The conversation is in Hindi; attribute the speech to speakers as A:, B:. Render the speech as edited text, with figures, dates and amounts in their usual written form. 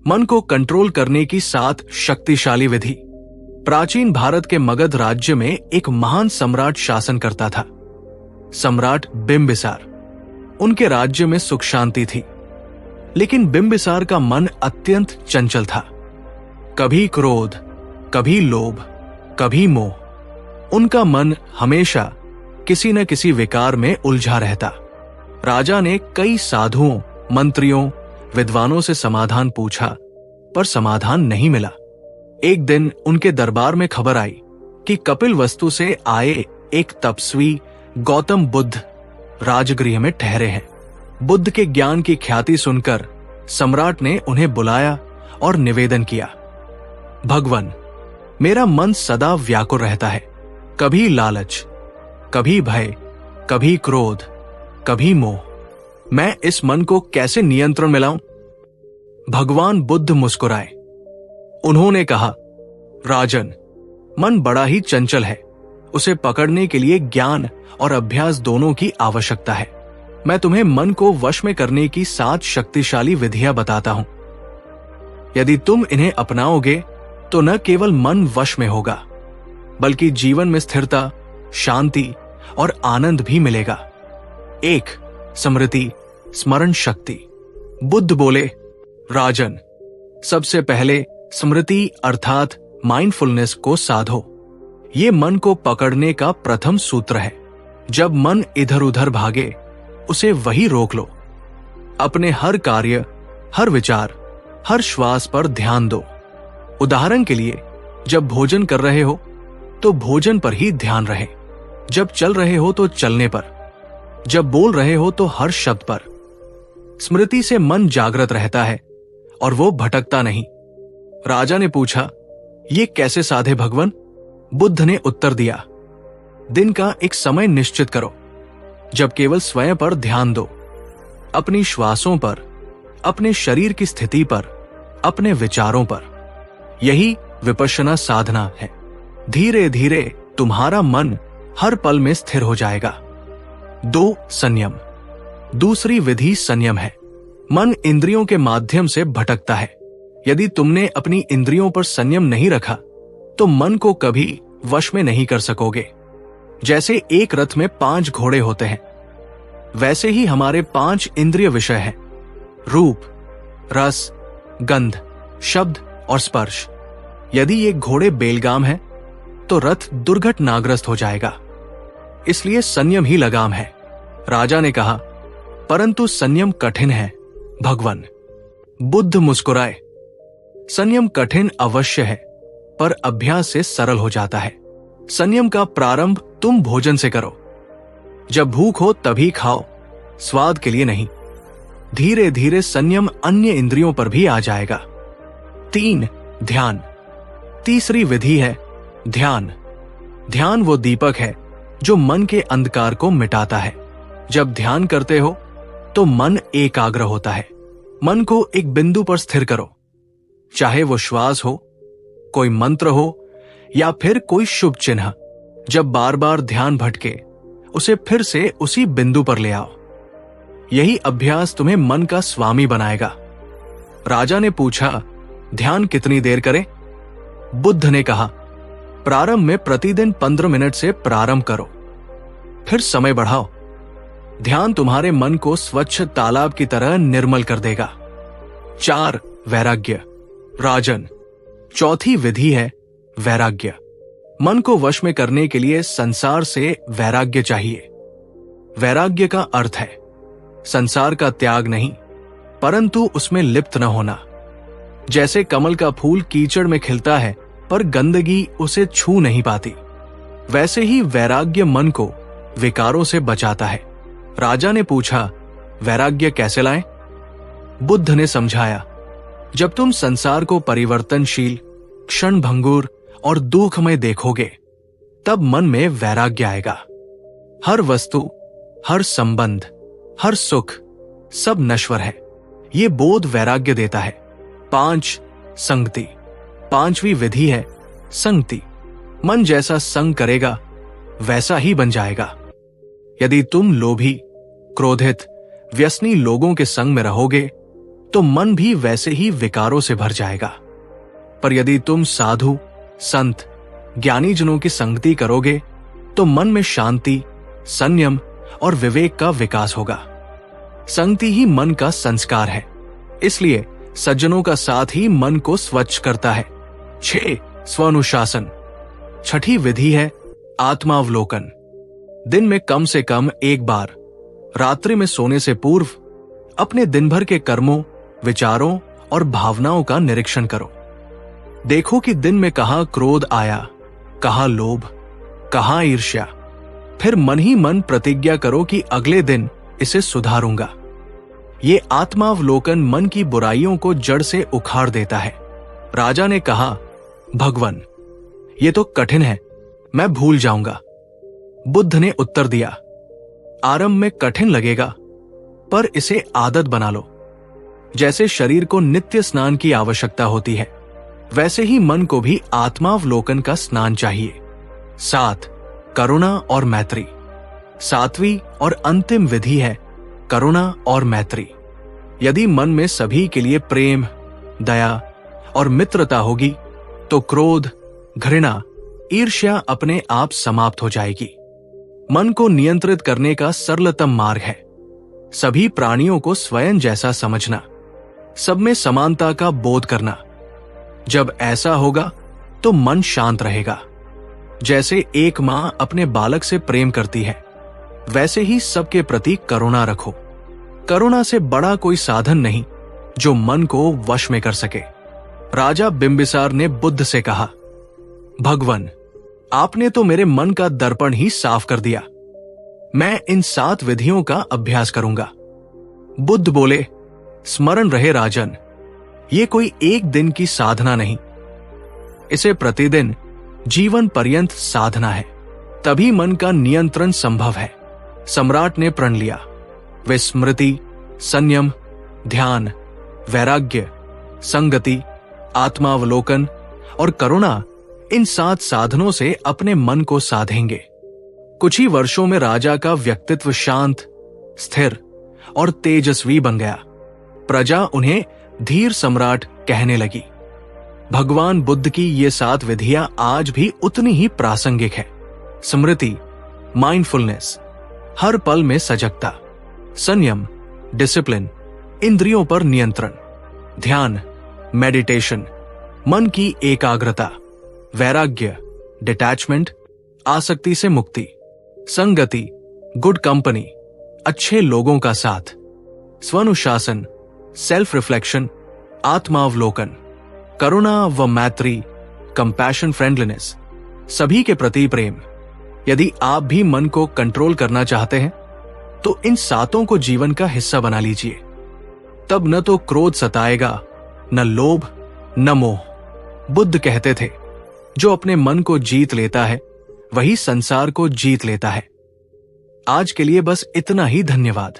A: मन को कंट्रोल करने की 7 शक्तिशाली विधि। प्राचीन भारत के मगध राज्य में एक महान सम्राट शासन करता था, सम्राट बिंबिसार। उनके राज्य में सुख शांति थी, लेकिन बिंबिसार का मन अत्यंत चंचल था। कभी क्रोध, कभी लोभ, कभी मोह। उनका मन हमेशा किसी न किसी विकार में उलझा रहता। राजा ने कई साधुओं, मंत्रियों, विद्वानों से समाधान पूछा, पर समाधान नहीं मिला। एक दिन उनके दरबार में खबर आई कि कपिलवस्तु से आए एक तपस्वी गौतम बुद्ध राजगृह में ठहरे हैं। बुद्ध के ज्ञान की ख्याति सुनकर सम्राट ने उन्हें बुलाया और निवेदन किया, भगवन, मेरा मन सदा व्याकुल रहता है, कभी लालच, कभी भय, कभी क्रोध, कभी मोह। मैं इस मन को कैसे नियंत्रण में लाऊं? भगवान बुद्ध मुस्कुराए। उन्होंने कहा, राजन, मन बड़ा ही चंचल है, उसे पकड़ने के लिए ज्ञान और अभ्यास दोनों की आवश्यकता है। मैं तुम्हें मन को वश में करने की 7 शक्तिशाली विधियां बताता हूं। यदि तुम इन्हें अपनाओगे तो न केवल मन वश में होगा, बल्कि जीवन में स्थिरता, शांति और आनंद भी मिलेगा। 1. स्मृति, स्मरण शक्ति। बुद्ध बोले, राजन, सबसे पहले स्मृति अर्थात माइंडफुलनेस को साधो। ये मन को पकड़ने का प्रथम सूत्र है। जब मन इधर उधर भागे, उसे वही रोक लो। अपने हर कार्य, हर विचार, हर श्वास पर ध्यान दो। उदाहरण के लिए, जब भोजन कर रहे हो तो भोजन पर ही ध्यान रहे, जब चल रहे हो तो चलने पर, जब बोल रहे हो तो हर शब्द पर। स्मृति से मन जागृत रहता है और वो भटकता नहीं। राजा ने पूछा, ये कैसे साधे भगवन? बुद्ध ने उत्तर दिया, दिन का एक समय निश्चित करो, जब केवल स्वयं पर ध्यान दो, अपनी श्वासों पर, अपने शरीर की स्थिति पर, अपने विचारों पर। यही विपश्यना साधना है। धीरे धीरे तुम्हारा मन हर पल में स्थिर हो जाएगा। 2. संयम। दूसरी विधि संयम है। मन इंद्रियों के माध्यम से भटकता है। यदि तुमने अपनी इंद्रियों पर संयम नहीं रखा तो मन को कभी वश में नहीं कर सकोगे। जैसे एक रथ में 5 घोड़े होते हैं, वैसे ही हमारे 5 इंद्रिय विषय हैं, रूप, रस, गंध, शब्द और स्पर्श। यदि ये घोड़े बेलगाम है तो रथ दुर्घटनाग्रस्त हो जाएगा। इसलिए संयम ही लगाम है। राजा ने कहा, परंतु संयम कठिन है भगवन। बुद्ध मुस्कुराए। संयम कठिन अवश्य है, पर अभ्यास से सरल हो जाता है। संयम का प्रारंभ तुम भोजन से करो। जब भूख हो तभी खाओ, स्वाद के लिए नहीं। धीरे धीरे संयम अन्य इंद्रियों पर भी आ जाएगा। 3. ध्यान। तीसरी विधि है ध्यान। ध्यान वो दीपक है जो मन के अंधकार को मिटाता है। जब ध्यान करते हो तो मन एकाग्र होता है। मन को एक बिंदु पर स्थिर करो, चाहे वो श्वास हो, कोई मंत्र हो या फिर कोई शुभ चिन्ह। जब बार बार ध्यान भटके, उसे फिर से उसी बिंदु पर ले आओ। यही अभ्यास तुम्हें मन का स्वामी बनाएगा। राजा ने पूछा, ध्यान कितनी देर करें? बुद्ध ने कहा, प्रारंभ में प्रतिदिन 15 मिनट से प्रारंभ करो, फिर समय बढ़ाओ। ध्यान तुम्हारे मन को स्वच्छ तालाब की तरह निर्मल कर देगा। 4. वैराग्य। राजन, चौथी विधि है वैराग्य। मन को वश में करने के लिए संसार से वैराग्य चाहिए। वैराग्य का अर्थ है संसार का त्याग नहीं, परंतु उसमें लिप्त न होना। जैसे कमल का फूल कीचड़ में खिलता है पर गंदगी उसे छू नहीं पाती, वैसे ही वैराग्य मन को विकारों से बचाता है। राजा ने पूछा, वैराग्य कैसे लाएं? बुद्ध ने समझाया, जब तुम संसार को परिवर्तनशील, क्षणभंगुर और दुखमय देखोगे, तब मन में वैराग्य आएगा। हर वस्तु, हर संबंध, हर सुख, सब नश्वर है। ये बोध वैराग्य देता है। 5. संगति। 5वीं विधि है संगति। मन जैसा संग करेगा वैसा ही बन जाएगा। यदि तुम लोभी, क्रोधित, व्यसनी लोगों के संग में रहोगे तो मन भी वैसे ही विकारों से भर जाएगा। पर यदि तुम साधु, संत, ज्ञानी जनों की संगति करोगे तो मन में शांति, संयम और विवेक का विकास होगा। संगति ही मन का संस्कार है, इसलिए सज्जनों का साथ ही मन को स्वच्छ करता है। 6. स्वानुशासन। छठी विधि है आत्मावलोकन। दिन में कम से कम एक बार रात्रि में सोने से पूर्व अपने दिन भर के कर्मों, विचारों और भावनाओं का निरीक्षण करो। देखो कि दिन में कहां क्रोध आया, कहां लोभ, कहां ईर्ष्या। फिर मन ही मन प्रतिज्ञा करो कि अगले दिन इसे सुधारूंगा। ये आत्मावलोकन मन की बुराइयों को जड़ से उखाड़ देता है। राजा ने कहा, भगवान, ये तो कठिन है, मैं भूल जाऊंगा। बुद्ध ने उत्तर दिया, आरंभ में कठिन लगेगा, पर इसे आदत बना लो। जैसे शरीर को नित्य स्नान की आवश्यकता होती है, वैसे ही मन को भी आत्मावलोकन का स्नान चाहिए। 7. करुणा और मैत्री। 7वीं और अंतिम विधि है करुणा और मैत्री। यदि मन में सभी के लिए प्रेम, दया और मित्रता होगी तो क्रोध, घृणा, ईर्ष्या अपने आप समाप्त हो जाएगी। मन को नियंत्रित करने का सरलतम मार्ग है सभी प्राणियों को स्वयं जैसा समझना, सब में समानता का बोध करना। जब ऐसा होगा तो मन शांत रहेगा। जैसे एक मां अपने बालक से प्रेम करती है, वैसे ही सबके प्रति करुणा रखो। करुणा से बड़ा कोई साधन नहीं जो मन को वश में कर सके। राजा बिंबिसार ने बुद्ध से कहा, भगवान, आपने तो मेरे मन का दर्पण ही साफ कर दिया। मैं इन 7 विधियों का अभ्यास करूंगा। बुद्ध बोले, स्मरण रहे राजन, ये कोई एक दिन की साधना नहीं, इसे प्रतिदिन जीवन पर्यंत साधना है, तभी मन का नियंत्रण संभव है। सम्राट ने प्रण लिया। वे स्मृति, संयम, ध्यान, वैराग्य, संगति, आत्मावलोकन और करुणा, इन 7 साधनों से अपने मन को साधेंगे। कुछ ही वर्षों में राजा का व्यक्तित्व शांत, स्थिर और तेजस्वी बन गया। प्रजा उन्हें धीर सम्राट कहने लगी। भगवान बुद्ध की ये 7 विधियां आज भी उतनी ही प्रासंगिक है। स्मृति, माइंडफुलनेस, हर पल में सजगता, संयम, डिसिप्लिन, इंद्रियों पर नियंत्रण, ध्यान, मेडिटेशन, मन की एकाग्रता, वैराग्य, डिटैचमेंट, आसक्ति से मुक्ति, संगति, गुड कंपनी, अच्छे लोगों का साथ, स्वानुशासन, सेल्फ रिफ्लेक्शन, आत्मावलोकन, करुणा व मैत्री, कंपैशन, फ्रेंडलीनेस, सभी के प्रति प्रेम। यदि आप भी मन को कंट्रोल करना चाहते हैं तो इन 7 को जीवन का हिस्सा बना लीजिए। तब न तो क्रोध सताएगा, न लोभ, न मोह। बुद्ध कहते थे, जो अपने मन को जीत लेता है वही संसार को जीत लेता है। आज के लिए बस इतना ही। धन्यवाद।